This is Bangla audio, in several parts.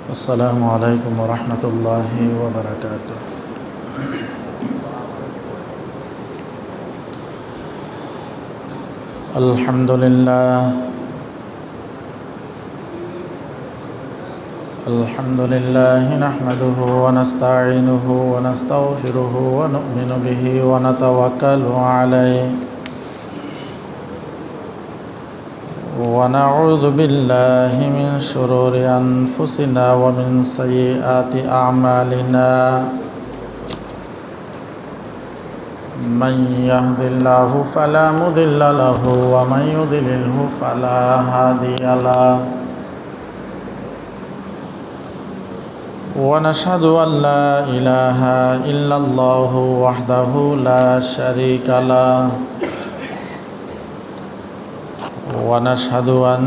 السلام عليكم ورحمة الله وبركاته. الحمد لله نحمده ونستعينه ونستغفره ونؤمن به ونتوكل عليه ونعوذ بالله من شرور أنفسنا ومن سيئات أعمالنا. من يهد الله فلا مضل له ومن يضلله فلا هادي له. ونشهد أن لا إله إلا الله وحده لا شريك له. ونشهد أن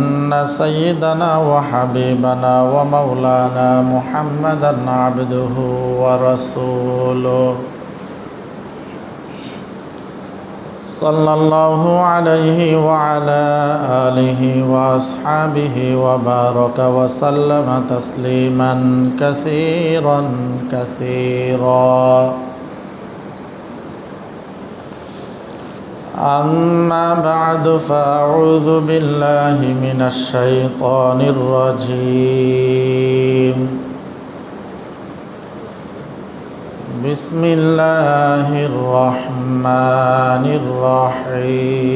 سيدنا وحبيبنا ومولانا محمدا عبده ورسوله صلى الله عليه وعلى آله وأصحابه وبارك وسلم تسليما كثيرا كثيرا. أما بعد فأعوذ بالله من الشيطان الرجيم. بسم الله الرحمن الرحيم.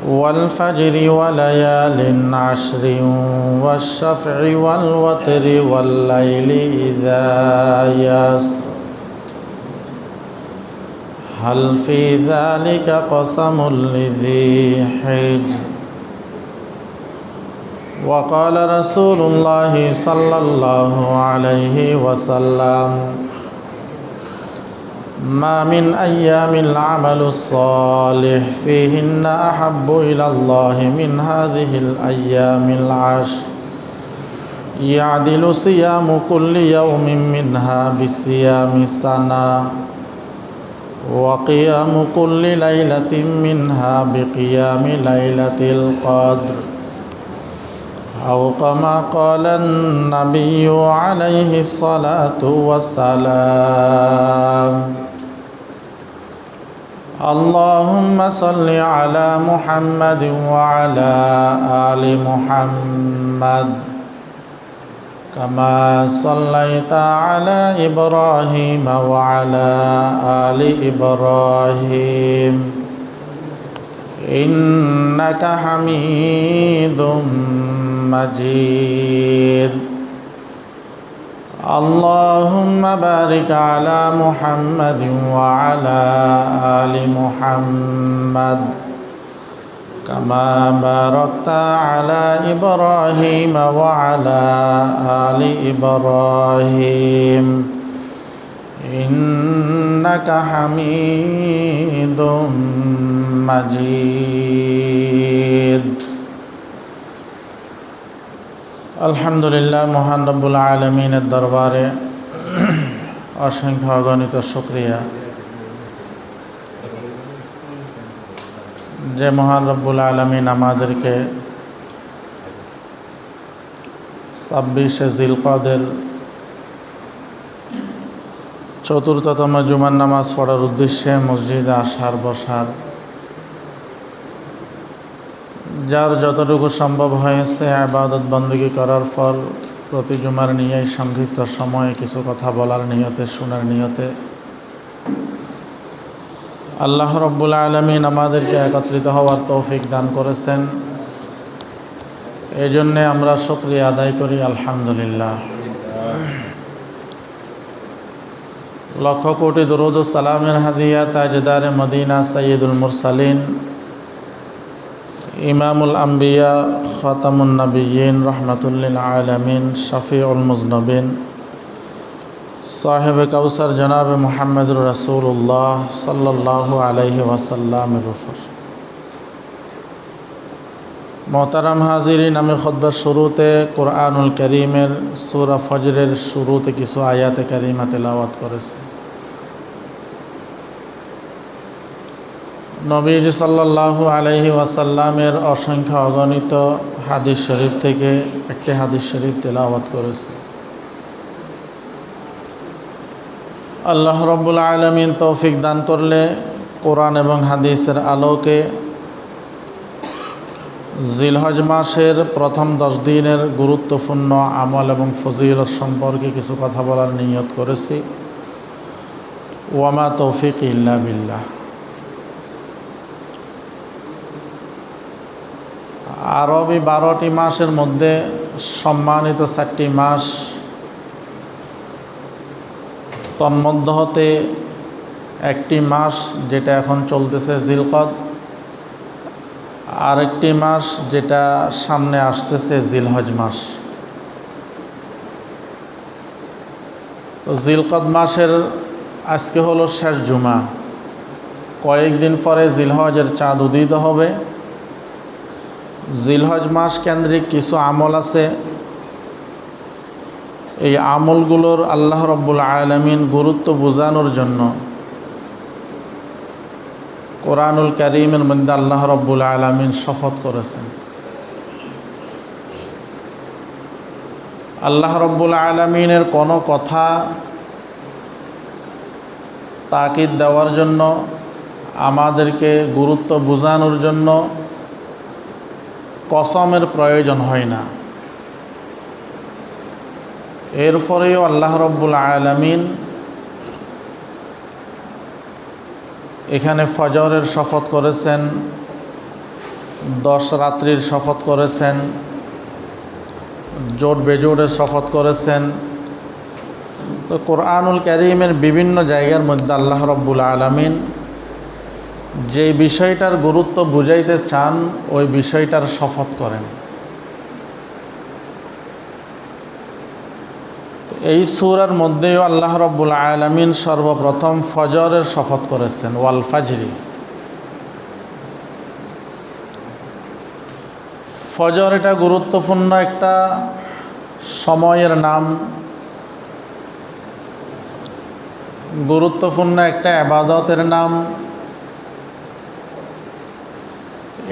والفجر وليال عشر والشفع والوتر والليل إذا يسر هل في ذلك قسم لذي حجر. وقال رسول الله صلى الله عليه وسلم: ما من أيام العمل الصالح فيهن أحب إلى الله من هذه الأيام العشر يعدل صيام كل يوم منها بصيام سنة وقيام كل ليلة منها بقيام ليلة القدر أو كما قال النبي عليه الصلاة والسلام. اللهم صل على محمد وعلى آل محمد كما صليت على إبراهيم وعلى آل إبراهيم إنك حميد مجيد. اللهم بارك على محمد وعلى آل محمد كما باركت على إبراهيم وعلى آل إبراهيم إنك حميد مجيد. আলহামদুলিল্লাহ, মহান রব্বুল আলামিনের দরবারে অসংখ্য অগণিত শুকরিয়া যে মহান রব্বুল আলামিন আমাদেরকে 26শে জিলকদের চতুর্থতম জুমার নামাজ পড়ার উদ্দেশ্যে মসজিদে আসার বসার যার যতটুকু সম্ভব হয়েছে ইবাদত বন্দেগী করার পর প্রতি জুমার নিয়ে সংক্ষিপ্ত সময়ে কিছু কথা বলার নিয়তে, শোনার নিয়তে আল্লাহ রব্বুল আলামিন আমাদেরকে একত্রিত হওয়ার তৌফিক দান করেছেন। এই জন্যে আমরা শুকরিয়া আদায় করি আলহামদুলিল্লাহ। লক্ষ কোটি দরুদ ও সালামের হাদিয়া তাজদারে মদিনা সাইয়্যিদুল মুরসালিন ইমামুল আম্বিয়া খাতামুন নবিয়্যিন রাহমাতুল্লিল আলামিন শফিউল মুজনবিন সাহেব কাউসার জনাব মুহাম্মদুর রাসূলুল্লাহ সাল্লাল্লাহু আলাইহি ওয়াসাল্লামের উপর। মোহতারাম হাজিরিন, আমি খুতবার শুরুতে কুরআনুল কারীমের সূরা ফজরের শুরুতে কিছু আয়াতে কারিমা তেলাওয়াত করেছি। নবীজি সাল্লাল্লাহু আলাইহি ওয়াসাল্লামের অসংখ্য অগণিত হাদিস শরীফ থেকে একটি হাদিস শরীফ তেলাওয়াত করেছে। আল্লাহ রাব্বুল আলামিন তৌফিক দান করলে কোরআন এবং হাদিসের আলোকে জিলহজ মাসের প্রথম 10 দিনের গুরুত্বপূর্ণ আমল এবং ফজিলত সম্পর্কে কিছু কথা বলার নিয়ত করেছি। ওয়ামা তৌফিক ইল্লা বিল্লাহ। আরবি 12টি মাসের মধ্যে সম্মানিত 4টি মাস, তন্মধ্য হতে একটি মাস যেটা এখন চলতেছে জিলকদ, আরেকটি মাস যেটা সামনে আসতেছে জিলহজ মাস। তো জিলকদ মাসের আজকে হলো শেষ জুমা। কয়েকদিন পরে জিলহজের চাঁদ উদিত হবে। জিলহজ মাস কেন্দ্রিক কিছু আমল আছে। এই আমলগুলোর আল্লাহ রাব্বুল আলামিন গুরুত্ব বোঝানোর জন্য কোরআনুল কারীমের মধ্যে আল্লাহ রাব্বুল আলামিন শপথ করেছেন। আল্লাহ রাব্বুল আলামিনের কোনো কথা তাকিদ দেওয়ার জন্য, আমাদেরকে গুরুত্ব বোঝানোর জন্য কসমের প্রয়োজন হয় না। এরপরেও আল্লাহ রাব্বুল আলামিন এখানে ফজরের শপথ করেছেন, 10 রাত্রির শপথ করেছেন, জোট বেজোড়ের শপথ করেছেন। তো কোরআনুল কারীমের বিভিন্ন জায়গার মধ্যে আল্লাহ রাব্বুল আলামিন যে বিষয়টার গুরুত্ব বুঝাইতে চান ওই বিষয়টার শপথ করেন। এই সূরার মধ্যেও আল্লাহ রাব্বুল আলামিন সর্বপ্রথম ফজরের শপথ করেছেন, ওয়াল ফাজরি। ফজর এটা গুরুত্বপূর্ণ একটা সময়ের নাম, গুরুত্বপূর্ণ একটা ইবাদতের নাম।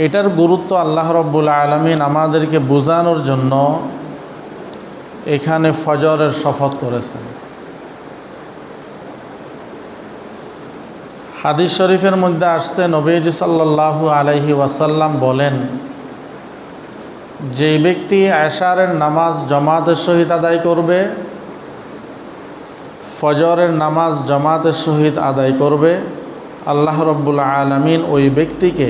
এটার গুরুত্ব আল্লাহ রাব্বুল আলামিন আমাদেরকে বোঝানোর জন্য এখানে ফজরের শপথ করেছেন। হাদিস শরীফের মধ্যে আসছে, নবীজি সাল্লাল্লাহু আলাইহি ওয়াসাল্লাম বলেন, যে ব্যক্তি এশারের নামাজ জামাতের সহিত আদায় করবে, ফজরের নামাজ জামাতের সহিত আদায় করবে, আল্লাহ রাব্বুল আলামিন ওই ব্যক্তিকে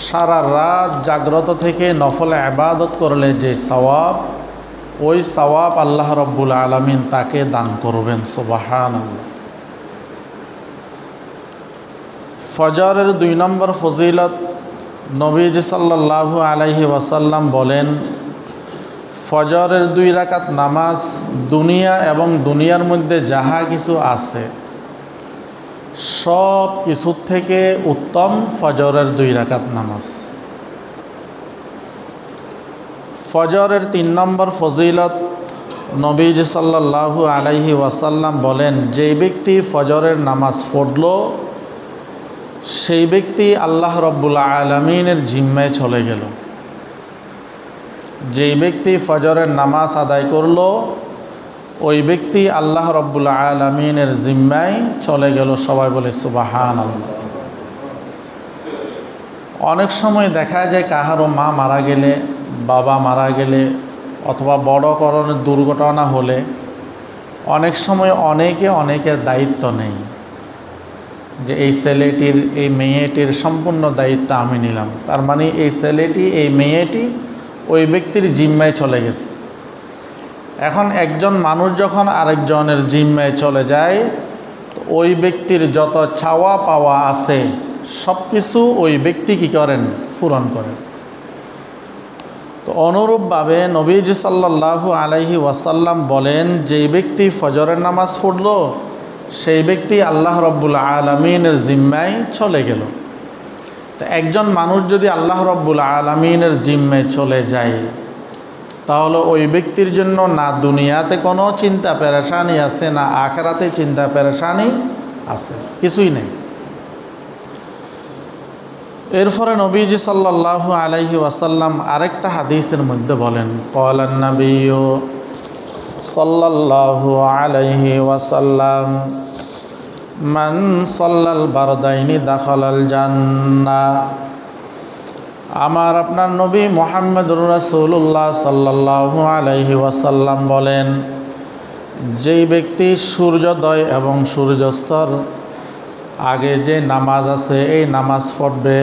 সারা রাত জাগ্রত থেকে নফল ইবাদত করলে যে সওয়াব, ওই সওয়াব আল্লাহ রাব্বুল আলামিন তাকে দান করবেন। সুবহানাল্লাহ। ফজরের 2 নম্বর ফজিলত, নবীজি সাল্লাল্লাহু আলাইহি ওয়াসাল্লাম বলেন, ফজরের 2 রাকাত নামাজ দুনিয়া এবং দুনিয়ার মধ্যে যাহা কিছু আছে সব কিছুর থেকে উত্তম ফজরের 2 রাকাত নামাজ। ফজরের 3 নম্বর ফজিলত, নবীজি সাল্লাল্লাহু আলাইহি ওয়াসাল্লাম বলেন, যে ব্যক্তি ফজরের নামাজ পড়ল সেই ব্যক্তি আল্লাহ রাব্বুল আলামিনের জিম্মায় চলে গেল। যেই ব্যক্তি ফজরের নামাজ আদায় করল ওই ব্যক্তি আল্লাহ রাব্বুল আলামিনের জিম্মায় চলে গেল। সবাই বলে সুবহানাল্লাহ। অনেক সময় দেখা যায় কাহারও মা মারা গেলে, বাবা মারা গেলে, অথবা বড় ধরনের দুর্ঘটনা হলে অনেক সময় অনেকের দায়িত্ব নেই, যে এই ছেলেটির এই মেয়েটির সম্পূর্ণ দায়িত্ব আমি নিলাম। তার মানে এই ছেলেটি এই মেয়েটি ওই ব্যক্তির জিম্মায় চলে গেছে। এখন একজন মানুষ যখন আরেকজনের জিম্মায় চলে যায়, তো ওই ব্যক্তির যত চাওয়া পাওয়া আছে সব কিছু ওই ব্যক্তি কী করেন? পূরণ করেন। তো অনুরূপভাবে নবীজি সাল্লাল্লাহু আলাইহি ওয়াসাল্লাম বলেন, যেই ব্যক্তি ফজরের নামাজ পড়ল সেই ব্যক্তি আল্লাহ রাব্বুল আলামিনের জিম্মায় চলে গেল। তো একজন মানুষ যদি আল্লাহ রাব্বুল আলামিনের জিম্মায় চলে যায় তাহলে ওই ব্যক্তির জন্য না দুনিয়াতে কোনো চিন্তা পেরেশানি আছে, না আখিরাতে চিন্তা পেরেশানি আছে, কিছুই নেই। এরপরে নবীজি সাল্লাল্লাহু আলাইহি ওয়াসাল্লাম আরেকটা হাদিসের মধ্যে বলেন, ক্বালান নাবিয়্যু সাল্লাল্লাহু আলাইহি ওয়াসাল্লাম, মান সাল্লাল বারদাইনি দাখালাল জান্নাহ। আমার আপনার নবী মুহাম্মদুর রাসূলুল্লাহ সাল্লাল্লাহু আলাইহি ওয়াসাল্লাম বলেন, যেই ব্যক্তি সূর্যোদয় এবং সূর্যাস্তর আগে যে নামাজ আছে এই নামাজ পড়বে,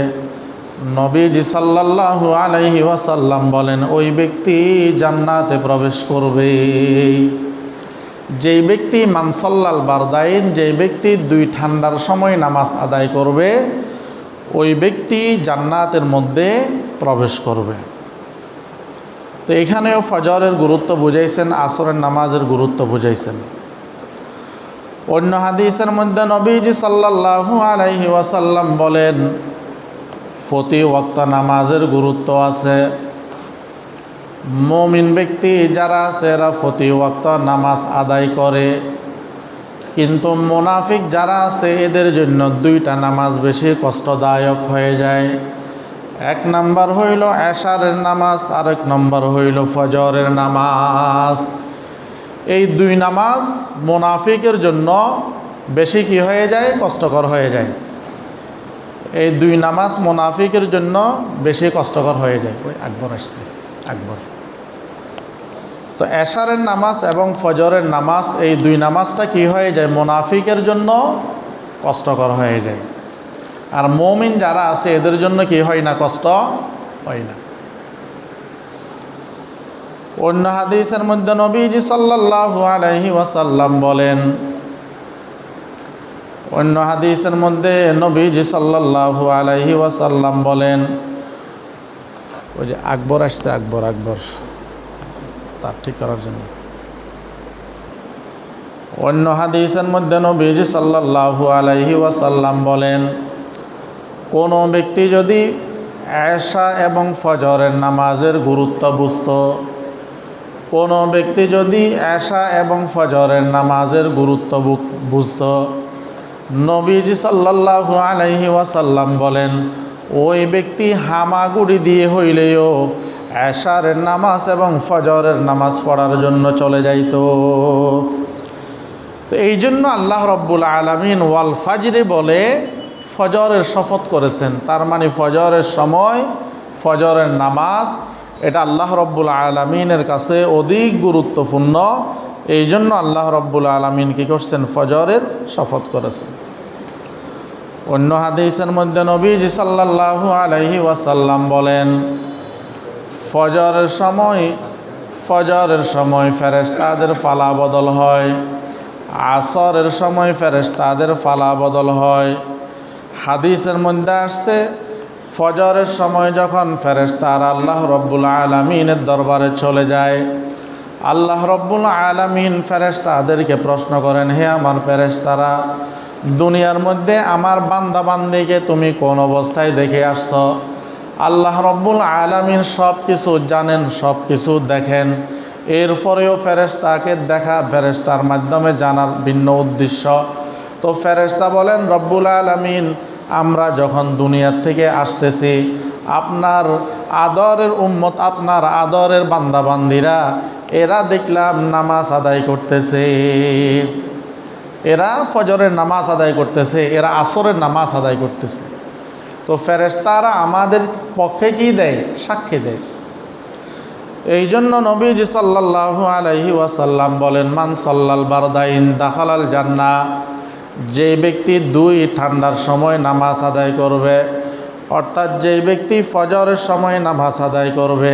নবীজি সাল্লাল্লাহু আলাইহি ওয়াসাল্লাম বলেন ওই ব্যক্তি জান্নাতে প্রবেশ করবে। যেই ব্যক্তি মানসল্লাল বারদাইন, যেই ব্যক্তি দুই ঠান্ডার সময় নামাজ আদায় করবে, ওই ব্যক্তি জান্নাতের মধ্যে প্রবেশ করবে। তো এখানেও ফজরের গুরুত্ব বুঝাইছেন, আসরের নামাজের গুরুত্ব বুঝাইছেন। অন্য হাদিসের মধ্যে নবীজি সাল্লাল্লাহু আলাইহি ওয়াসাল্লাম বলেন, প্রতি ওয়াক্ত নামাজের গুরুত্ব আছে। মুমিন ব্যক্তি যারা আছে এরা প্রতি ওয়াক্ত নামাজ আদায় করে, কিন্তু মুনাফিক যারা আছে এদের জন্য দুইটা নামাজ বেশি কষ্টদায়ক হয়ে যায়। এক নম্বর হইল এশারের নামাজ, আরেক নম্বর হইল ফজরের নামাজ। এই দুই নামাজ মুনাফিকের জন্য বেশি কি হয়ে যায়, কষ্টকর হয়ে যায়। এই দুই নামাজ মুনাফিকের জন্য বেশি কষ্টকর হয়ে যায়। ওই আকবর আসছে, আকবর। তো এশারের নামাজ এবং ফজরের নামাজ, এই দুই নামাজটা কি হয়ে যায়, মুনাফিকের জন্য কষ্টকর হয়ে যায়। আর মুমিন যারা আছে এদের জন্য কি হয় না, কষ্ট হয় না। অন্য হাদিসের মধ্যে নবীজি সাল্লাল্লাহু আলাইহি ওয়াসাল্লাম বলেন, অন্য হাদিসের মধ্যে নবীজি সাল্লাল্লাহু আলাইহি ওয়াসাল্লাম বলেন, ওই যে আকবর আসছে, আকবর আকবর তার ঠিক করার জন্য। অন্য হাদিসের মধ্যে নবীজি সাল্লাল্লাহু আলাইহি ওয়াসাল্লাম বলেন, কোন ব্যক্তি যদি এশা এবং ফজরের নামাজের গুরুত্ব বুঝত, কোন ব্যক্তি যদি এশা এবং ফজরের নামাজের গুরুত্ব বুঝত, নবীজি সাল্লাল্লাহু আলাইহি ওয়াসাল্লাম বলেন ওই ব্যক্তি হামাগুড়ি দিয়ে হইলেও এশারের নামাজ এবং ফজরের নামাজ পড়ার জন্য চলে যাইত। তো এই জন্য আল্লাহ রব্বুল আলামিন ওয়াল ফাজরে বলে ফজরের শপথ করেছেন। তার মানে ফজরের সময় ফজরের নামাজ এটা আল্লাহ রব্বুল আলামিনের কাছে অধিক গুরুত্বপূর্ণ। এই জন্য আল্লাহ রব্বুল আলামিন কি করছেন, ফজরের শপথ করেছেন। অন্য হাদিসের মধ্যে নবীজি সাল্লাল্লাহু আলাইহি ওয়াসাল্লাম বলেন, ফজরের সময় ফেরেশতাদের ফালা বদল হয়, আসরের সময় ফেরেশতাদের ফালা বদল হয়। হাদিসের মধ্যে আসছে ফজরের সময় যখন ফেরেশতারা আল্লাহ রব্বুল আলামিনের দরবারে চলে যায়, আল্লাহ রব্বুল আলামিন ফেরেশতাদেরকে প্রশ্ন করেন, হে আমার ফেরেশতারা, দুনিয়ার মধ্যে আমার বান্দা বান্দিকে তুমি কোন অবস্থায় দেখে আসছ? আল্লাহ রব্বুল আলামিন সব কিছু জানেন, সব কিছু দেখেন। এরপরেও ফেরেশতাকে দেখা, ফেরেশতার মাধ্যমে জানার ভিন্ন উদ্দেশ্য। তো ফেরেশতা বলেন, রব্বুল আলামিন, আমরা যখন দুনিয়ার থেকে আসতেছি আপনার আদরের উম্মত, আপনার আদরের বান্দাবান্দিরা এরা দেখলাম নামাজ আদায় করতেছে, এরা ফজরের নামাজ আদায় করতেছে, এরা আসরের নামাজ আদায় করতেছে। তো ফেরেশতারা আমাদের পক্ষে কি দেয়, সাক্ষী দেয়। এই জন্য নবীজি সাল্লাল্লাহু আলাইহি ওয়াসাল্লাম বলেন, মান সাল্লাল বারদাইন দাখালাল জান্নাহ। যে ব্যক্তি দুই ঠান্ডার সময় নামাজ আদায় করবে, অর্থাৎ যেই ব্যক্তি ফজরের সময় নামাজ আদায় করবে,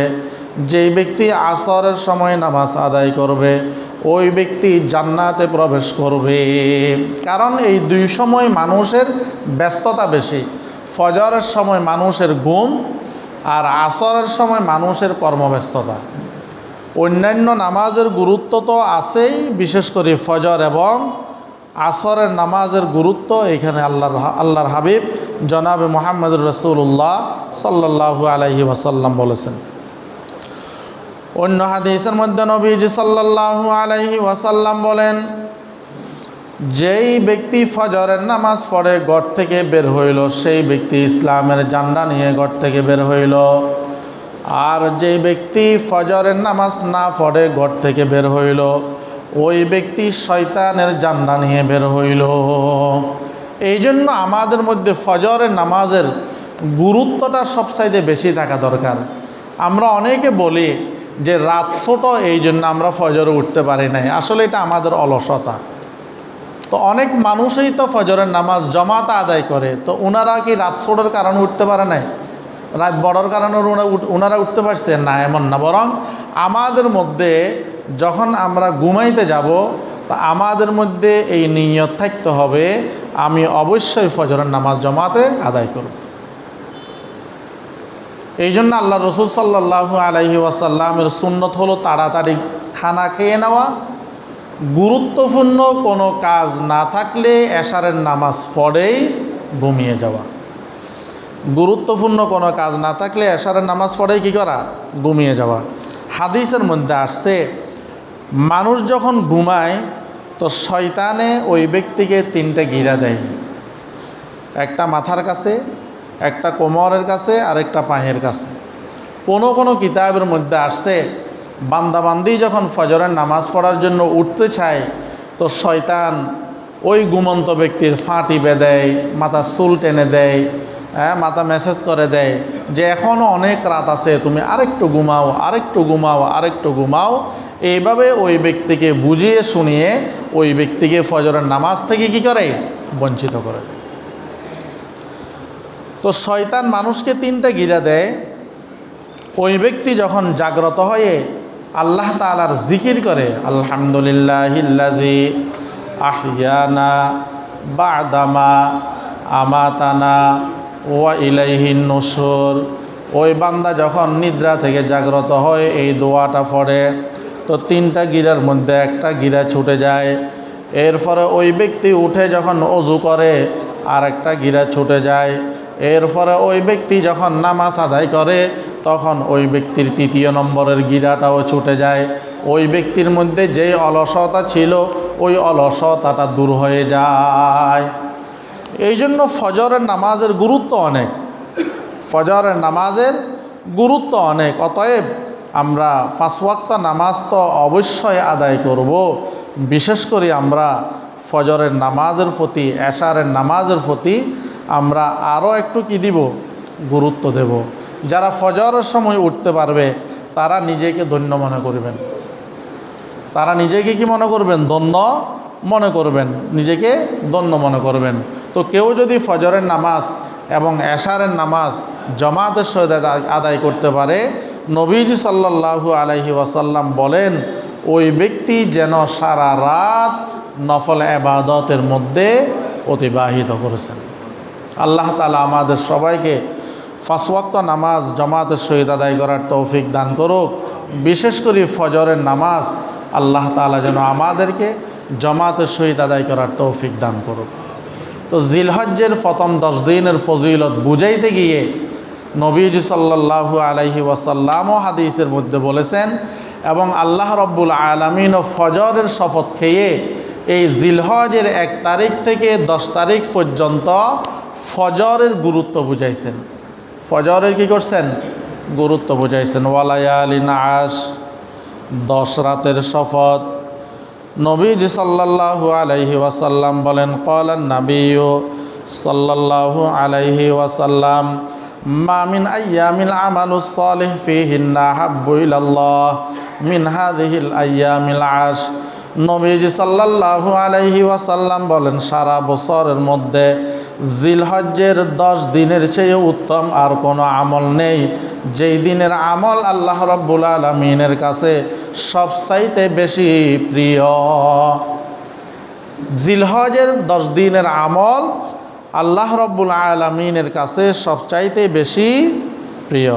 যেই ব্যক্তি আসরের সময় নামাজ আদায় করবে, ওই ব্যক্তি জান্নাতে প্রবেশ করবে। কারণ এই দুই সময় মানুষের ব্যস্ততা বেশি। ফজরের সময় মানুষের ঘুম, আর আসরের সময় মানুষের কর্মব্যস্ততা। অন্যান্য নামাজের গুরুত্ব তো আছেই, বিশেষ করে ফজর এবং আসরের নামাজের গুরুত্ব এখানে আল্লাহর হাবিব জনাবে মুহাম্মদুর রাসূলুল্লাহ সাল্লাল্লাহু আলাইহি ওয়াসাল্লাম বলেছেন। অন্য হাদিসের মধ্যে নবীজি সাল্লাল্লাহু আলাইহি ওয়াসাল্লাম বলেন, যেই ব্যক্তি ফজরের নামাজ পড়ে ঘর থেকে বের হইল, সেই ব্যক্তি ইসলামের ঝান্ডা নিয়ে ঘর থেকে বের হইল। আর যেই ব্যক্তি ফজরের নামাজ না পড়ে ঘর থেকে বের হইল, ওই ব্যক্তি শয়তানের ঝান্ডা নিয়ে বের হইল। এই জন্য আমাদের মধ্যে ফজরের নামাজের গুরুত্বটা সবচাইতে বেশি থাকা দরকার। আমরা অনেকে বলি যে রাত ছোট, এই জন্য আমরা ফজরে উঠতে পারি নাই। আসলে এটা আমাদের অলসতা। তো অনেক মানুষই তো ফজরের নামাজ জমাতে আদায় করে, তো ওনারা কি রাত ছোটোর কারণে উঠতে পারে নাই? রাত বড়র কারণে ওনারা উঠতে পারছে না, এমন না। বরং আমাদের মধ্যে যখন আমরা ঘুমাইতে যাব, তা আমাদের মধ্যে এই নিয়ত থাকতে হবে, আমি অবশ্যই ফজরের নামাজ জমাতে আদায় করব। এই জন্য আল্লাহ রসুল সাল্লাল্লাহু আলাইহি ওয়াসাল্লামের সুন্নত হলো তাড়াতাড়ি খানা খেয়ে নেওয়া। গুরুত্বপূর্ণ কোনো কাজ না থাকলে এশারের নামাজ পড়েই ঘুমিয়ে যাওয়া। গুরুত্বপূর্ণ কোনো কাজ না থাকলে এশারের নামাজ পড়েই কী করা? ঘুমিয়ে যাওয়া। হাদিসের মধ্যে আসছে, মানুষ যখন ঘুমায় তো শয়তানে ওই ব্যক্তিকে তিনটে গিরা দেয়। একটা মাথার কাছে, একটা কোমরের কাছে, আর একটা পায়ের কাছে। কোনো কোনো কিতাবের মধ্যে আসছে, বান্দাবান্দি যখন ফজরের নামাজ পড়ার জন্য উঠতে চায়, তো শয়তান ওই ঘুমন্ত ব্যক্তির ফা টিপে দেয়, মাথার চুল টেনে দেয়, মাথা মেসেজ করে দেয় যে এখনও অনেক রাত আছে, তুমি আরেকটু ঘুমাও, আরেকটু ঘুমাও, আরেকটু ঘুমাও। এইভাবে ওই ব্যক্তিকে বুঝিয়ে শুনিয়ে ওই ব্যক্তিকে ফজরের নামাজ থেকে কি করে? বঞ্চিত করে। তো শয়তান মানুষকে তিনটা গিরা দেয়। ওই ব্যক্তি যখন জাগ্রত হয়ে আল্লাহ তাআলার জিকির করে, আলহামদুলিল্লাহিল্লাযী আহইয়ানা বা'দামা আমাতানা ওয়া ইলাইহিন নুশুর, ওই বান্দা যখন নিদ্রা থেকে জাগ্রত হয় এই দোয়াটা পড়ে, তো তিনটা গিরার মধ্যে একটা গিরা ছুটে যায়। এরপরে ওই ব্যক্তি উঠে যখন ওযু করে আর একটা গিরা ছুটে যায়। এরপরে ওই ব্যক্তি যখন নামাজ আদায় করে তখন ওই ব্যক্তির তৃতীয় নম্বরের গিরাটাও ছুটে যায়। ওই ব্যক্তির মধ্যে যেই অলসতা ছিল ওই অলসতাটা দূর হয়ে যায়। এই জন্য ফজরের নামাজের গুরুত্ব অনেক, ফজরের নামাজের গুরুত্ব অনেক। অতএব আমরা 5 ওয়াক্ত নামাজ তো অবশ্যই আদায় করব। বিশেষ করে আমরা ফজরের নামাজের প্রতি, এশারের নামাজের প্রতি আমরা আরও একটু কি দিব? গুরুত্ব দেব। যারা ফজরের সময় উঠতে পারবে তারা নিজেকে ধন্য মনে করবেন। তারা নিজেকে কি মনে করবেন? ধন্য মনে করবেন, নিজেকে ধন্য মনে করবেন। তো কেউ যদি ফজরের নামাজ এবং এশারের নামাজ জামাতের সহিত আদায় করতে পারে, নবীজি সাল্লাল্লাহু আলাইহি ওয়াসাল্লাম বলেন, ওই ব্যক্তি যেন সারা রাত নফল ইবাদতের মধ্যে অতিবাহিত করেছেন। আল্লাহ তাআলা আমাদের সবাইকে 5 ওয়াক্ত নামাজ জামাতের সহিত আদায় করার তৌফিক দান করুক। বিশেষ করে ফজরের নামাজ আল্লাহ তাআলা যেন আমাদেরকে জামাতের সহিত আদায় করার তৌফিক দান করুক। তো জিলহজ্জের প্রথম 10 দিনের ফজিলত বুঝাইতে গিয়ে নবীজি সাল্লাল্লাহু আলাইহি ওয়াসাল্লামও হাদিসের মধ্যে বলেছেন, এবং আল্লাহ রব্বুল আলামিনও ফজরের শপথ খেয়ে এই জিলহজের 1 তারিখ থেকে 10 তারিখ পর্যন্ত ফজরের গুরুত্ব বুঝাইছেন। ফজরের কি করছেন? গুরুত্ব বুঝাইছেন। ওয়ালায়ালিন আশ, 10 রাতের শপথ। নবীজি সাল্লাল্লাহু আলাইহি ওয়াসাল্লাম বলেন, ক্বালান নাবিয়্যু সাল্লাল্লাহু আলাইহি ওয়াসাল্লাম, মা মিন আইয়ামিল আমালুস সালিহ ফীহিন্না হাব্বু ইলাল্লাহ মিন হাযিহিল আইয়ামিল আশ। নবীজি সাল্লাল্লাহু আলাইহি ওয়াসাল্লাম বলেন, সারা বছরের মধ্যে জিলহজ্জের 10 দিনের চেয়ে উত্তম আর কোনো আমল নেই, যেই দিনের আমল আল্লাহ রাব্বুল আলামিনের কাছে সবচাইতে বেশি প্রিয়। জিলহজের 10 দিনের আমল আল্লাহ রাব্বুল আলামিনের কাছে সবচাইতে বেশি প্রিয়।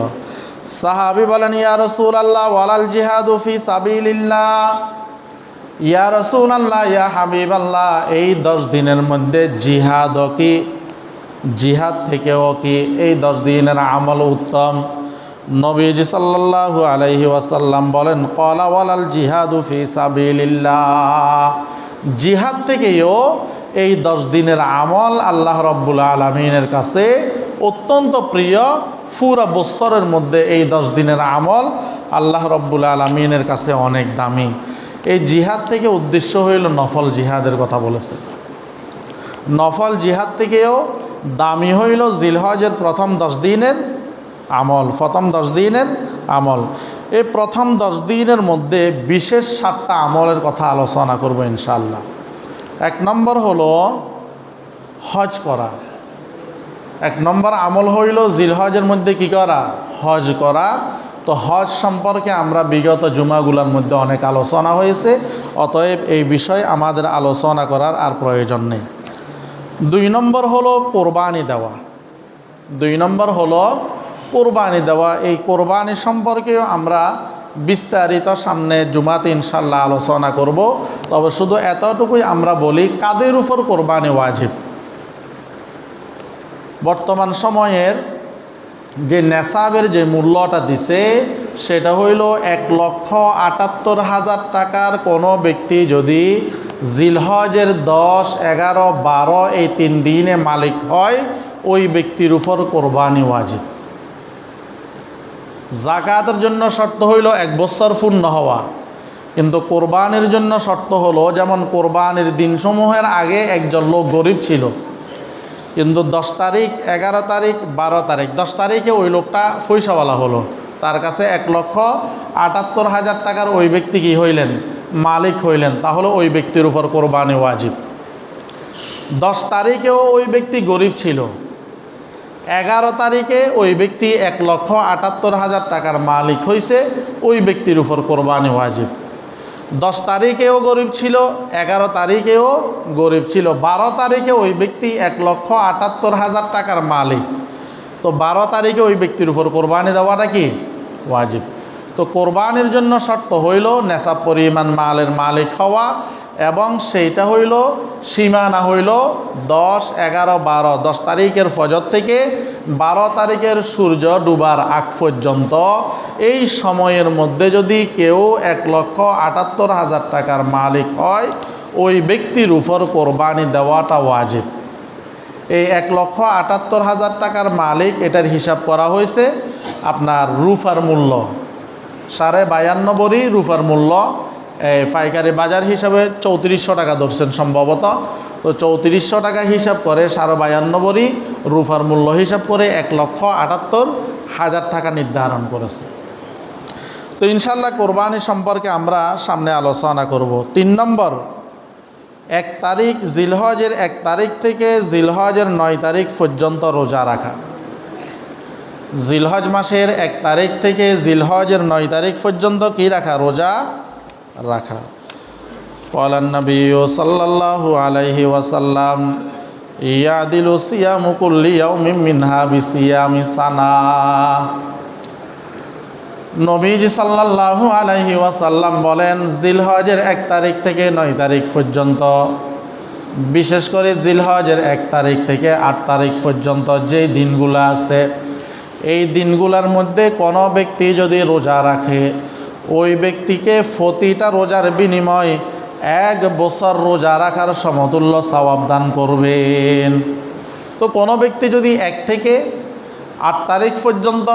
সাহাবী বলেন, ইয়া রাসূলুল্লাহ ওয়ালাল জিহাদু ফি সাবিলিল্লাহ। ইয়া রাসূলুল্লাহ, ইয়া হাবিবাল্লাহ, এই 10 দিনের মধ্যে জিহাদও কি? জিহাদ থেকেও কি এই 10 দিনের আমল উত্তম? নবীজি সাল্লাল্লাহু আলাইহি ওয়াসাল্লাম বলেন, ক্বালা ওয়ালাল জিহাদু ফি সাবিলিল্লাহ। জিহাদ থেকেও এই 10 দিনের আমল আল্লাহ রাব্বুল আলামিনের কাছে অত্যন্ত প্রিয়। পুরা বছরের মধ্যে এই 10 দিনের আমল আল্লাহ রাব্বুল আলামিনের কাছে অনেক দামি। এই জিহাদ থেকে উদ্দেশ্য হইল নফল জিহাদের কথা বলেছে। নফল জিহাদ থেকেও দামি হইল জিলহজের প্রথম 10 দিনের আমল। প্রথম 10 দিনের আমল, এই প্রথম 10 দিনের মধ্যে বিশেষ 7টা আমলের কথা আলোচনা করব ইনশাআল্লাহ। 1 নম্বর হলো হজ করা। 1 নম্বর আমল হইল জিলহজের মধ্যে কি করা? হজ করা। তো হজ সম্পর্কে আমরা বিগত জুমাগুলোর মধ্যে অনেক আলোচনা হয়েছে, অতএব এই বিষয়ে আমাদের আলোচনা করার আর প্রয়োজন নেই। 2 নম্বর হলো কোরবানি দেওয়া। 2 নম্বর হলো কোরবানি দেওয়া। এই কোরবানি সম্পর্কেও আমরা বিস্তারিত সামনে জুমাতে ইনশাল্লাহ আলোচনা করব। তবে শুধু এতটুকুই আমরা বলি, কাদের উপর কোরবানি ওয়াজিব? বর্তমান সময়ের যে নেসাবের যে মূল্যটা দিছে সেটা হইল 1,78,000 টাকার কোনো ব্যক্তি যদি জিলহজের 10, 11, 12 এই 3 দিনে মালিক হয়, ওই ব্যক্তির উপর কোরবানি ওয়াজিব। যাকাতের জন্য শর্ত হইল 1 বছর পূর্ণ হওয়া, কিন্তু কোরবানির জন্য শর্ত হলো, যেমন কোরবানির দিনসমূহের আগে একজন লোক গরিব ছিল, কিন্তু 10 তারিখ, 11 তারিখ, 12 তারিখ, 10 তারিখে ওই লোকটা পয়সাওয়ালা হলো, তার কাছে 1,78,000 টাকার ওই ব্যক্তি কি হইলেন? মালিক হইলেন। তাহলে ওই ব্যক্তির উপর কোরবানি ওয়াজিব। 10 তারিখেও ওই ব্যক্তি গরিব ছিল, 11 তারিখে ওই ব্যক্তি 1,78,000 টাকার মালিক হয়েছে, ওই ব্যক্তির উপর কোরবানি ওয়াজিব। 10 তারিখেও গরিব ছিল, 11 তারিখেও গরিব ছিল, 12 তারিখে ওই ব্যক্তি 1,78,000 টাকার মালিক, তো 12 তারিখে ওই ব্যক্তির উপর কোরবানি দেওয়াটা কি ওয়াজিব। তো কোরবানির জন্য শর্ত হইল নেশাব পরিমাণ মালের মালিক হওয়া, এবং সেইটা হইল সীমানা হইল 10, 11, 12, 10 তারিখের ফজর থেকে 12 তারিখের সূর্য ডুবার আগ পর্যন্ত এই সময়ের মধ্যে যদি কেউ 1,78,000 টাকার মালিক হয়, ওই ব্যক্তির উপর কোরবানি দেওয়াটা ওয়াজিব। এই 1,78,000 টাকার মালিক, এটার হিসাব করা হয়েছে আপনার রূপার মূল্য 52.5 ভরি রূপার মূল্য। পাইকারি বাজার হিসাবে 3400 টাকা ধরছেন সম্ভবত। তো 3400 টাকা হিসাব করে 52.5 ভরি রূপার মূল্য হিসাব করে 1,78,000 টাকা নির্ধারণ করেছে। তো ইনশাল্লাহ কোরবানি সম্পর্কে আমরা সামনে আলোচনা করব। 3 নম্বর, 1 তারিখ জিলহজের 1 তারিখ থেকে জিলহজের 9 তারিখ পর্যন্ত রোজা রাখা। জিলহজ মাসের 1 তারিখ থেকে জিলহজের 9 তারিখ পর্যন্ত কি রাখা? রোজা রাখা। ক্বালান নবী সাল্লাল্লাহু আলাইহি ওয়াসাল্লাম ইয়াদিলু সিয়ামু কুল্লি ইয়াউমিন মিনহা বিসিয়ামি সানা। নবীজি সাল্লাল্লাহু আলাইহি ওয়াসাল্লাম বলেন, জিলহজের 1 তারিখ থেকে 9 তারিখ পর্যন্ত, বিশেষ করে জিলহজের 1 তারিখ থেকে 8 তারিখ পর্যন্ত যে দিনগুলো আছে, এই দিনগুলোর মধ্যে কোনো ব্যক্তি যদি রোজা রাখে, ওই ব্যক্তিকে প্রতিটা রোজার বিনিময়ে 1 বছর রোজা রাখার সমতুল্য সওয়াব দান করবেন। তো কোনো ব্যক্তি যদি 1 থেকে 8 তারিখ পর্যন্ত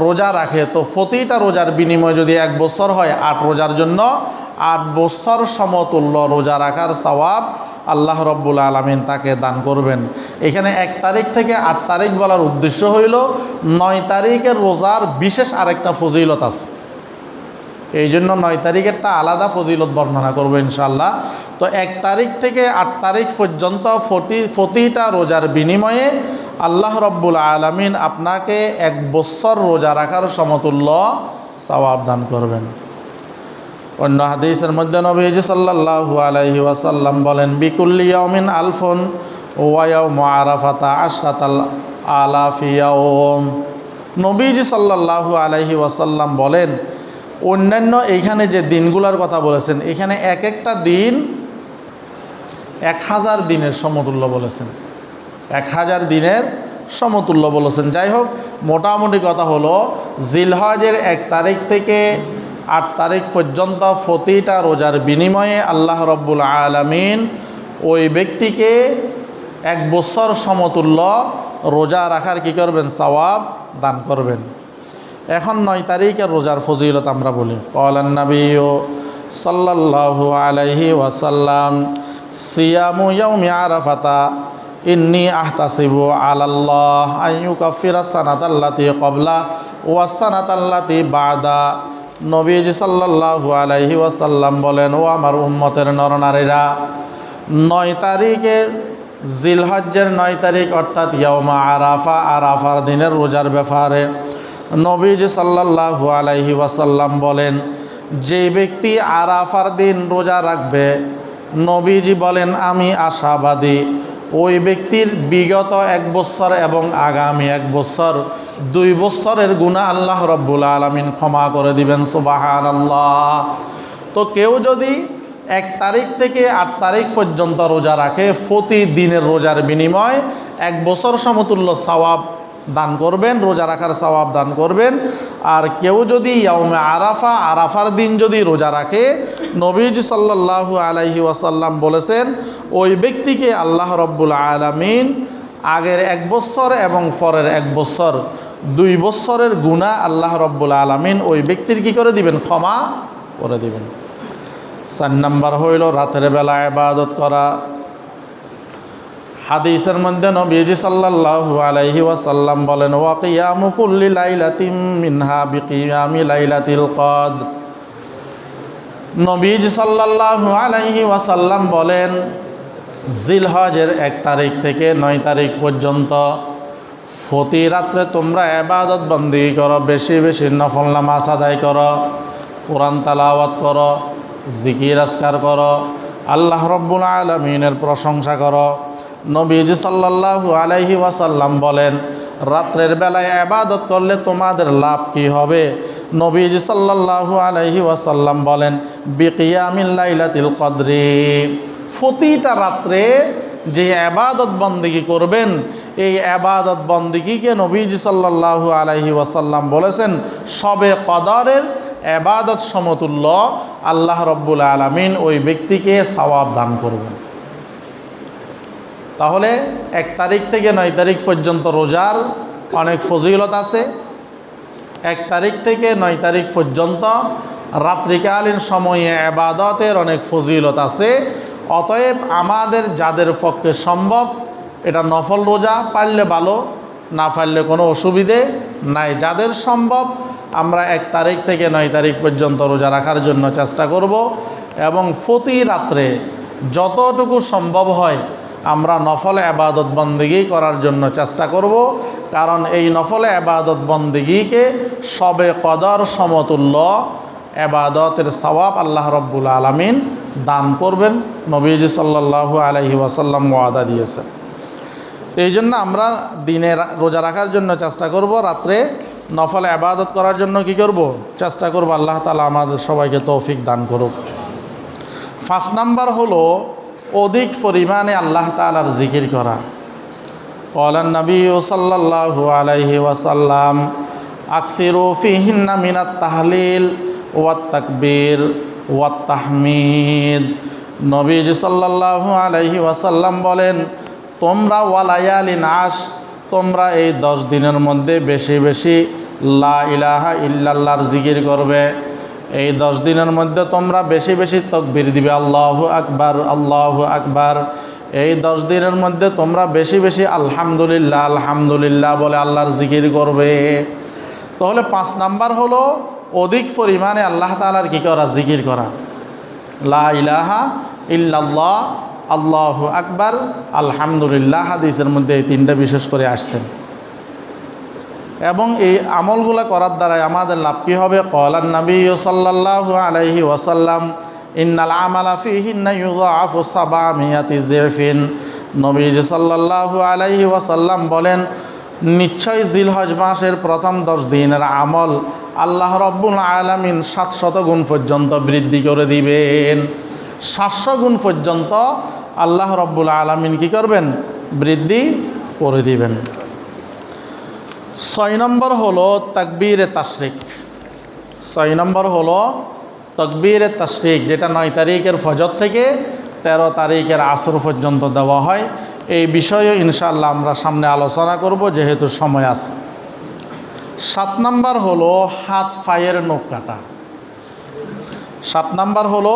রোজা রাখে, তো প্রতিটা রোজার বিনিময় যদি 1 বছর হয়, 8 রোজার জন্য 8 বছর সমতুল্য রোজা রাখার সওয়াব আল্লাহ রব্বুল আলামিন তাকে দান করবেন। এখানে 1 তারিখ থেকে 8 তারিখ বলার উদ্দেশ্য হইল 9 তারিখের রোজার বিশেষ আরেকটা ফজিলত আছে, এই জন্য 9 তারিখেরটা আলাদা ফজিলত বর্ণনা করবো ইনশাল্লাহ। তো 1 তারিখ থেকে 8 তারিখ পর্যন্ত প্রতিটা রোজার বিনিময়ে আল্লাহ রব্বুল আলামিন আপনাকে 1 বছর রোজা রাখার সমতুল্য সওয়াব দান করবেন। অন্য হাদিসের মধ্যে নবীজি সাল্লাল্লাহু আলাইহি ওয়াসাল্লাম বলেন, বিকুল্লি ইয়াউমিন আলফুন ওয়া ইয়াউমু আরাফাতা আশরাতাল আলাফি ইয়াউম। নবীজি সাল্লাল্লাহু আলাইহি ওয়াসাল্লাম বলেন, অন্যান্য এইখানে যে দিনগুলোর কথা বলেছেন, এখানে এক একটা দিন 1000 দিনের সমতুল্য বলেছেন, 1000 দিনের সমতুল্য বলেছেন। যাই হোক, মোটামুটি কথা হলো জিলহজের 1 তারিখ থেকে 8 তারিখ পর্যন্ত প্রতিটা রোজার বিনিময়ে আল্লাহ রব্বুল আলামিন ওই ব্যক্তিকে 1 বছর সমতুল্য রোজা রাখার কি করবেন? সওয়াব দান করবেন। এখন 9 তারিখের রোজার ফজিলত আমরা বলি। ক্বালান নাবিয়্যু সাল্লাল্লাহু আলাইহি ওয়াসাল্লাম সিয়ামু ইয়াউমি আরাফাতা ইন্নী আহতাসিবু আলাল্লাহ আন ইউকাফিরা সানাতাল্লাতী ক্বাবলা ওয়া সানাতাল্লাতী বা'দা। নবীজি সাল্লাল্লাহু আলাইহি ওয়াসাল্লাম বলেন, ও আমার উম্মতের নরনারীরা, 9 তারিখে জিলহজ্জের 9 তারিখ অর্থাৎ ইয়াউমা আরাফা, আরাফার দিনের রোজার ব্যাপারে নবীজি সাল্লাল্লাহু আলাইহি ওয়াসাল্লাম বলেন, যে ব্যক্তি আরাফার দিন রোজা রাখবে, নবীজি বলেন আমি আশাবাদী ওই ব্যক্তির বিগত 1 বছর এবং আগামী 1 বছর 2 বছরের গুনাহ আল্লাহ রব্বুল আলামিন ক্ষমা করে দিবেন। সুবহানাল্লাহ। তো কেউ যদি 1 তারিখ থেকে 8 তারিখ পর্যন্ত রোজা রাখে, প্রতিদিনের রোজার বিনিময় 1 বছর সমতুল্য সওয়াব দান করবেন, রোজা রাখার সওয়াব দান করবেন। আর কেউ যদি ইয়াউমে আরাফা, আরাফার দিন যদি রোজা রাখে, নবীজি সাল্লাল্লাহু আলাইহি ওয়াসাল্লাম বলেছেন ওই ব্যক্তিকে আল্লাহ রব্বুল আলামিন আগের 1 বছর এবং পরের 1 বছর 2 বছরের গুনাহ আল্লাহ রব্বুল আলামিন ওই ব্যক্তির কি করে দিবেন? ক্ষমা করে দিবেন। 4 নাম্বার হইল রাতের বেলা ইবাদত করা। হাদিসের মধ্যে নবীজি সাল্লাল্লাহু আলাইহি ওয়াসাল্লাম বলেন, ওয়া কিয়ামু কুল্লি লাইলাতিন মিনহা বিকিয়ামি লাইলাতিল কদর। নবীজি সাল্লাল্লাহু আলাইহি ওয়াসাল্লাম বলেন, জিলহজের 1 তারিখ থেকে 9 তারিখ পর্যন্ত প্রতি রাত্রে তোমরা ইবাদত বন্দেগী করো, বেশি বেশি নফল নামাজ আদায় করো, কোরআন তেলাওয়াত করো, জিকির আজকার করো, আল্লাহ রব্বুল আলামিনের প্রশংসা করো। নবীজি সাল্লাল্লাহু আলাইহি ওয়াসাল্লাম বলেন, রাত্রের বেলায় ইবাদত করলে তোমাদের লাভ কি হবে? নবীজি সাল্লাল্লাহু আলাইহি ওয়াসাল্লাম বলেন, বিকিয়ামিল লাইলাতিল কদরি। প্রতিটা রাত্রে যে ইবাদত বন্দেগী করবেন, এই ইবাদত বন্দেগীকে নবীজি সাল্লাল্লাহু আলাইহি ওয়াসাল্লাম বলেছেন শবে কদরের ইবাদত সমতুল্য আল্লাহ রব্বুল আলামিন ওই ব্যক্তিকে সওয়াব দান করবেন। তাহলে 1 তারিখ থেকে 9 তারিখ পর্যন্ত রোজার অনেক ফজিলত আছে। 1 তারিখ থেকে 9 তারিখ পর্যন্ত রাত্রিকালীন সময়ে ইবাদতের অনেক ফজিলত আছে। অতএব আমাদের যাদের পক্ষে সম্ভব, এটা নফল রোজা, পারলে ভালো, না পারলে কোনো অসুবিধে নাই। যাদের সম্ভব আমরা 1 তারিখ থেকে 9 তারিখ পর্যন্ত রোজা রাখার জন্য চেষ্টা করব এবং প্রতি রাত্রে যতটুকু সম্ভব হয় আমরা নফল ইবাদত বন্দেগী করার জন্য চেষ্টা করব। কারণ এই নফল ইবাদত বন্দেগীকে শবে কদর সমতুল্য ইবাদতের সওয়াব আল্লাহ রব্বুল আলামিন দান করবেন। নবীজি সাল্লাল্লাহু আলাইহি ওয়াসাল্লাম ওয়াদা দিয়েছেন। এই জন্য আমরা দিনে রোজা রাখার জন্য চেষ্টা করব, রাত্রে নফল ইবাদত করার জন্য কি করব? চেষ্টা করব। আল্লাহ তাআলা আমাদের সবাইকে তৌফিক দান করুক। 5 নাম্বার হলো অধিক পরিমাণে আল্লাহ তাআলার জিকির করা। ক্বালান নাবিয়্যু সাল্লাল্লাহু আলাইহি ওয়াসাল্লাম আকসিরু ফীহিন্না মিনাত তাহলিল ওয়াত তাকবীর ওয়াত তাহমিদ। নবীজি সাল্লাল্লাহু আলাইহি ওয়াসাল্লাম বলেন, তোমরা ওয়ালায়ালিন আশ, তোমরা এই 10 দিনের মধ্যে বেশি বেশি লা ইলাহা ইল্লাল্লাহর জিকির করবে। এই 10 দিনের মধ্যে তোমরা বেশি বেশি তাকবীর দিবে, আল্লাহু আকবার আল্লাহু আকবার। এই 10 দিনের মধ্যে তোমরা বেশি বেশি আলহামদুলিল্লাহ আলহামদুলিল্লাহ বলে আল্লাহর জিকির করবে। তাহলে 5 নাম্বার হলো অধিক পরিমাণে আল্লাহ তাআলার কি করা? জিকির করা। লা ইলাহা ইল্লাল্লাহ, আল্লাহু আকবার, আলহামদুলিল্লাহ। হাদিসের মধ্যে এই 3টা বিশেষ করে আসছেন। এবং এই আমলগুলো করার দ্বারাই আমাদের লাভ কী হবে? ক্বালান নাবিয়্যু সাল্লাল্লাহু আলাইহি ওয়াসাল্লাম ইন্নাল আমালা ফীহিন্না ইউযাআফু 700 জিফিন। নবীজি সাল্লাল্লাহু আলাইহি ওয়াসাল্লাম বলেন, নিশ্চয় জিলহজ মাসের প্রথম 10 দিনের আমল আল্লাহ রব্বুল আলামিন 700 গুণ পর্যন্ত বৃদ্ধি করে দিবেন। 700 গুণ পর্যন্ত আল্লাহ রব্বুল আলামিন কি করবেন? বৃদ্ধি করে দিবেন। 6 নম্বর হলো তাকবীরে তাশরিক। 6 নম্বর হলো তকবীরে তাশরিক, যেটা 9 তারিখের ফজর থেকে 13 তারিখের আসর পর্যন্ত দেওয়া হয়। এই বিষয়ে ইনশাআল্লাহ আমরা সামনে আলোচনা করব যেহেতু সময় আছে। 7 নম্বর হলো হাত পায়ের নখ কাটা। 7 নম্বর হলো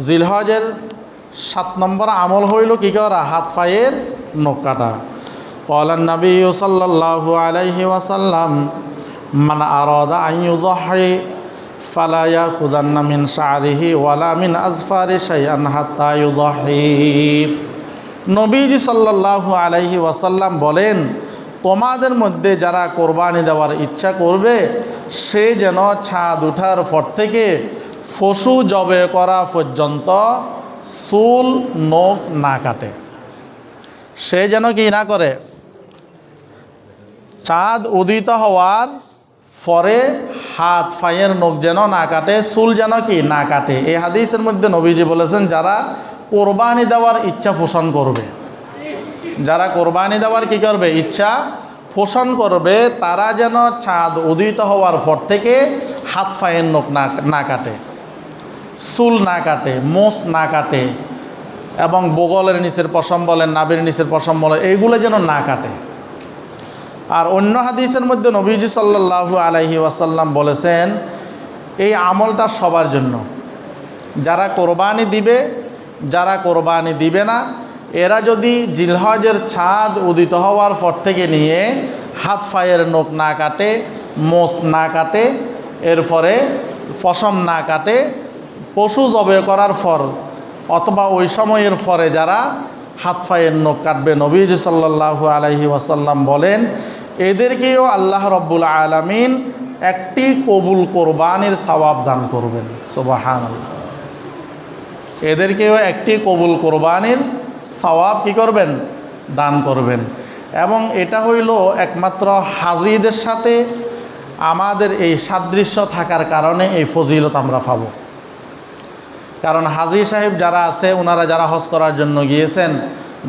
জিলহজের 7 নম্বর আমল হইল কি করা? হাত পায়ের নখ কাটা। قال النبي صلى الله عليه وسلم من أراد أن يضحي فلا يأخذن من شعره ولا من أظفار شيئا حتى يضحي। নবীজি সাল্লাল্লাহু আলাইহি ওয়াসাল্লাম বলেন, তোমাদের মধ্যে যারা কোরবানি দেওয়ার ইচ্ছা করবে সে যেন ছাদ ওঠার পর থেকে পশু জবে করা পর্যন্ত চুল নখ না কাটে। সে যেন কি না করে? চাঁদ উদিত হওয়ার পরে হাত পায়ের নখ যেন না কাটে, চুল যেন কি না কাটে। এই হাদিসের মধ্যে নবীজি বলেছেন যারা কোরবানি দেওয়ার ইচ্ছা পোষণ করবে, যারা কোরবানি দেওয়ার কি করবে? ইচ্ছা পোষণ করবে, তারা যেন চাঁদ উদিত হওয়ার পর থেকে হাত পায়ের নখ না কাটে, চুল না কাটে, মোষ না কাটে, এবং বগলের নিচের পশম বলেন, নাভির নিচের পশম বলেন, এইগুলো যেন না কাটে। আর অন্য হাদিসের মধ্যে নবীজি সাল্লাল্লাহু আলাইহি ওয়াসাল্লাম বলেছেন এই আমলটা সবার জন্য, যারা কোরবানি দিবে, যারা কোরবানি দিবে না, এরা যদি জিলহজের চাঁদ উদিত হওয়ার পর থেকে নিয়ে হাত পায়ের নখ না কাটে, মোষ না কাটে, এরপরে পশম না কাটে, পশু জবে করার পর অথবা ওই সময়ের পরে যারা হাত পায়ের নখ কাটবে, নবীজি সাল্লাল্লাহু আলাইহি ওয়াসাল্লাম বলেন এদেরকেও আল্লাহ রব্বুল আলামিন একটি কবুল কোরবানির সওয়াব দান করবেন। সুবহানাল্লাহ। এদেরকেও একটি কবুল কোরবানির সওয়াব কি করবেন? দান করবেন। এবং এটা হইল একমাত্র হাজিদের সাথে আমাদের এই সাদৃশ্য থাকার কারণে এই ফজিলত আমরা পাব। কারণ হাজি সাহেব যারা আছে, ওনারা যারা হজ করার জন্য গিয়েছেন,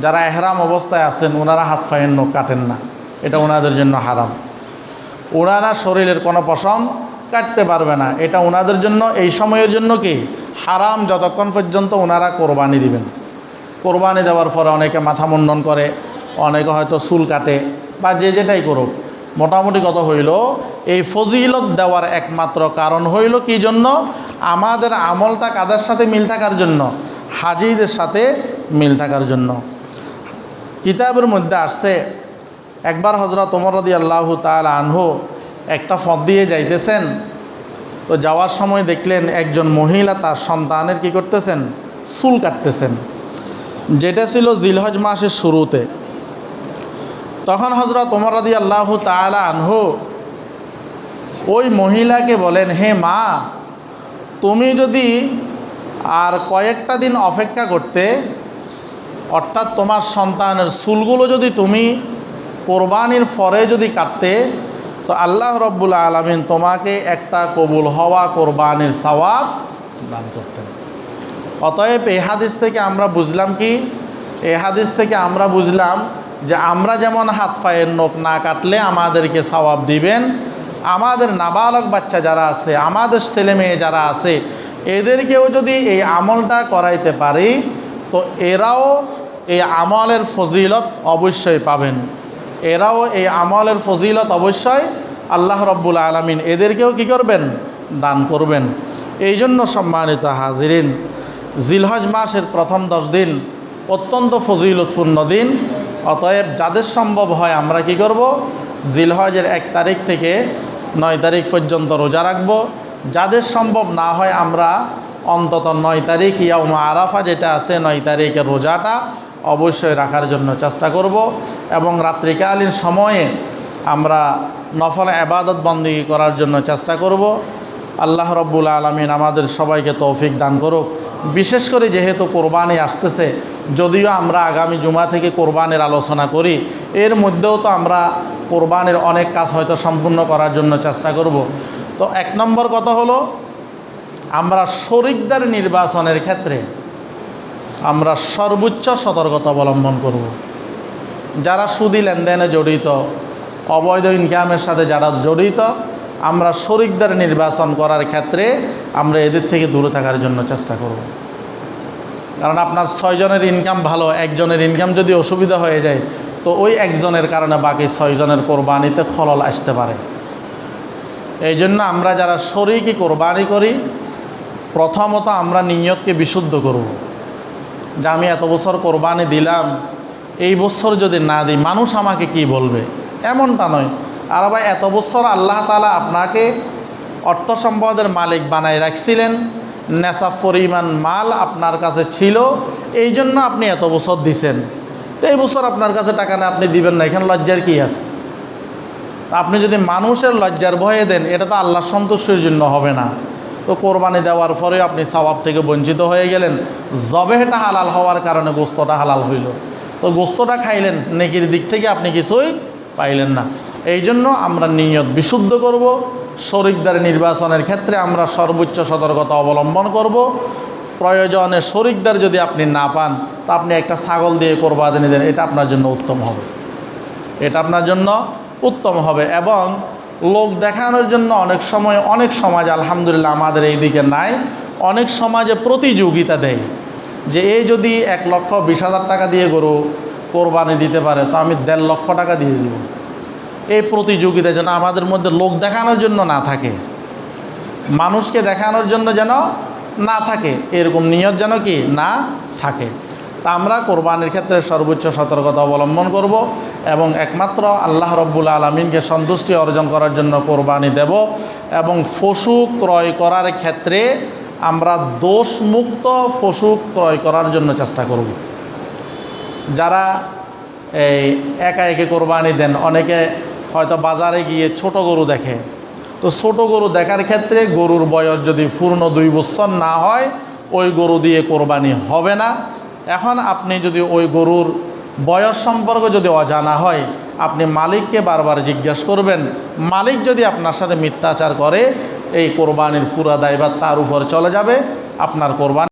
যারা এহরাম অবস্থায় আছেন, ওনারা হাত পায়ের নখ কাটেন না, এটা ওনাদের জন্য হারাম। ওনারা শরীরের কোনো পশম কাটতে পারবে না, এটা ওনাদের জন্য এই সময়ের জন্য কি হারাম, যতক্ষণ পর্যন্ত ওনারা কোরবানি দিবেন। কোরবানি দেওয়ার পরে অনেকে মাথা মুন্ডন করে, অনেকে হয়তো চুল কাটে, বা যে যেটাই করুক, মোটামুটি কথা হইল এই ফজিলত দেওয়ার একমাত্র কারণ হইল কি জন্য? আমাদের আমলটা কাদের সাথে মিল থাকার জন্য? হাজিদের সাথে মিল থাকার জন্য। কিতাবের মধ্যে আসছে একবার হযরত ওমর রাদিয়াল্লাহু তাআলা আনহু একটা পথ দিয়ে যাইতেছেন, তো যাওয়ার সময় দেখলেন একজন মহিলা তার সন্তানের কি করতেছেন? চুল কাটতেছেন, যেটা ছিল জিলহজ মাসের শুরুতে। তখন হযরত ওমর রাদিয়াল্লাহু তাআলা আনহু ওই মহিলাকে বলেন, হে মা, তুমি যদি আর কয়েকটা দিন অপেক্ষা করতে, অর্থাৎ তোমার সন্তানের চুলগুলো যদি তুমি কোরবানির পরে যদি কাটতে, তো আল্লাহ রব্বুল আলামিন তোমাকে একটা কবুল হওয়া কোরবানির সওয়াব দান করতেন। অতএব এই হাদিস থেকে আমরা বুঝলাম কি? এই হাদিস থেকে আমরা বুঝলাম যে আমরা যেমন হাত পায়ের নখ না কাটলে আমাদেরকে সওয়াব দিবেন, আমাদের নাবালক বাচ্চা যারা আছে, আমাদের ছেলে মেয়ে যারা আছে, এদেরকেও যদি এই আমলটা করাইতে পারি, তো এরাও এই আমলের ফজিলত অবশ্যই পাবেন। এরাও এই আমলের ফজিলত অবশ্যই আল্লাহ রব্বুল আলামিন এদেরকেও কি করবেন? দান করবেন। এই জন্য সম্মানিত হাজিরিন, জিলহজ মাসের প্রথম 10 দিন অত্যন্ত ফজিলতপূর্ণ দিন। অতএব যাদের সম্ভব হয় আমরা কি করব? জিলহজের 1 তারিখ থেকে 9 তারিখ পর্যন্ত রোজা রাখব। যাদের সম্ভব না হয় আমরা অন্তত 9 তারিখ ইয়াউম আরাফা যেটা আছে 9 তারিখের রোজাটা অবশ্যই রাখার জন্য চেষ্টা করব। এবং রাত্রিকালীন সময়ে আমরা নফল ইবাদত বন্দেগী করার জন্য চেষ্টা করব। আল্লাহ রব্বুল আলামিন আমাদের সবাইকে তৌফিক দান করুক। বিশেষ করে যেহেতু কোরবানি আসতেছে, যদিও আমরা আগামী জুমা থেকে কোরবানির আলোচনা করি, এর মধ্যেও তো আমরা কোরবানির অনেক কাজ হয়তো সম্পূর্ণ করার জন্য চেষ্টা করব। তো 1 নম্বর কথা হলো আমরা শরিকদার নির্বাচনের ক্ষেত্রে আমরা সর্বোচ্চ সতর্কতা অবলম্বন করব। যারা সুদি লেনদেনে জড়িত, অবৈধ ইনকামের সাথে যারা জড়িত, আমরা শরিকদের নির্বাচন করার ক্ষেত্রে আমরা এদের থেকে দূরে থাকার জন্য চেষ্টা করব। কারণ আপনার 6 জনের ইনকাম ভালো, একজনের ইনকাম যদি অসুবিধা হয়ে যায় তো ওই একজনের কারণে বাকি 6 জনের কোরবানিতে খলল আসতে পারে। এই জন্য আমরা যারা শরীকি কোরবানি করি, প্রথমত আমরা নিয়তকে বিশুদ্ধ করব, যে আমি এত বছর কোরবানি দিলাম, এই বছর যদি না দিই মানুষ আমাকে কি বলবে, এমনটা নয়। আর ভাই এত বছর আল্লাহ তাআলা আপনাকে অর্থ সম্পদের মালিক বানায় রাখছিলেন, নেশাব পরিমাণ মাল আপনার কাছে ছিল, এই জন্য আপনি এত বছর দিছেন। তো এই বছর আপনার কাছে টাকা না, আপনি দিবেন না, এখানে লজ্জার কি আছে? আপনি যদি মানুষের লজ্জার ভয়ে দেন, এটা তো আল্লাহর সন্তুষ্টির জন্য হবে না। তো কোরবানি দেওয়ার পরেও আপনি সওয়াব থেকে বঞ্চিত হয়ে গেলেন। জবেহটা হালাল হওয়ার কারণে গোস্তটা হালাল হইল, তো গোস্তটা খাইলেন, নেকির দিক থেকে আপনি কিছুই পাইলেন না। এই জন্য আমরা নিয়ত বিশুদ্ধ করব। শরিকদের নির্বাচনের ক্ষেত্রে আমরা সর্বোচ্চ সতর্কতা অবলম্বন করব। প্রয়োজনে শরিকদের যদি আপনি না পান, তা আপনি একটা ছাগল দিয়ে কোরবানি দেন, এটা আপনার জন্য উত্তম হবে, এটা আপনার জন্য উত্তম হবে। এবং লোক দেখানোর জন্য অনেক সময় অনেক সমাজ, আলহামদুলিল্লাহ আমাদের এই দিকে নাই, অনেক সমাজে প্রতিযোগিতা দেয় যে এই যদি 1,20,000 টাকা দিয়ে গরু কোরবানি দিতে পারে তো আমি 1.5 লক্ষ টাকা দিয়ে দিব। এই প্রতিযোগিতা যেন আমাদের মধ্যে লোক দেখানোর জন্য না থাকে, মানুষকে দেখানোর জন্য যেন না থাকে, এরকম নিয়ত যেন কি না থাকে। তা আমরা কোরবানির ক্ষেত্রে সর্বোচ্চ সতর্কতা অবলম্বন করব এবং একমাত্র আল্লাহ রব্বুল আলমিনকে সন্তুষ্টি অর্জন করার জন্য কোরবানি দেব। এবং পশু ক্রয় করার ক্ষেত্রে আমরা দোষমুক্ত পশু ক্রয় করার জন্য চেষ্টা করব। যারা এই একা একে কোরবানি দেন, অনেকে হয়তো বাজারে গিয়ে ছোট গরু দেখে, তো ছোট গরু দেখার ক্ষেত্রে গরুর বয়স যদি পূর্ণ 2 বছর না হয় ওই গরু দিয়ে কোরবানি হবে না। এখন আপনি যদি ওই গরুর বয়স সম্পর্কে যদি অজানা হয়, আপনি মালিককে বারবার জিজ্ঞাসা করবেন। মালিক যদি আপনার সাথে মিথ্যাচার করে, এই কোরবানির পুরা দায়ভার তার উপর চলে যাবে, আপনার কোরবানি